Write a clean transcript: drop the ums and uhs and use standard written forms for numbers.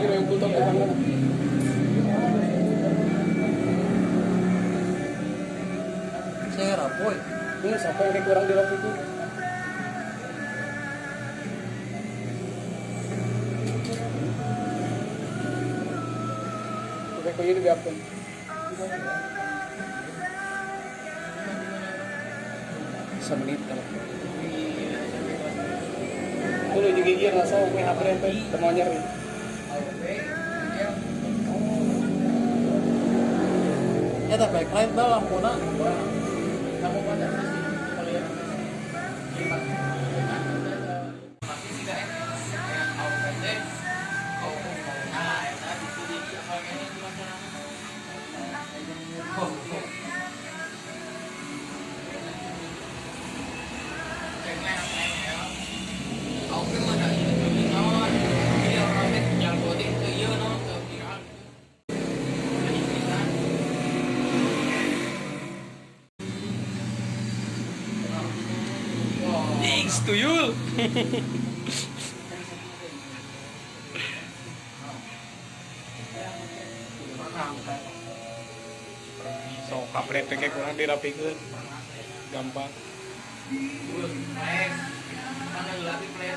Yang butuh ke tangan. Saya rapoy. Ini siapa yang kurang di rok itu? Oke, kau ini biarkan. Semenit kalau. Dulu juga gigi rasa gue hampir mau nyari. Ya tapi klien bawah puna. Kamu pada sih kalau lihat pasti sih kayak au pendek au nah eta itu dia soalnya ini macam au ke mana ini naon dia orang yang body ke ieu no ke viral Thanks to you. So, kapret kayak kurang dirapikan. Gampang. mana lagi play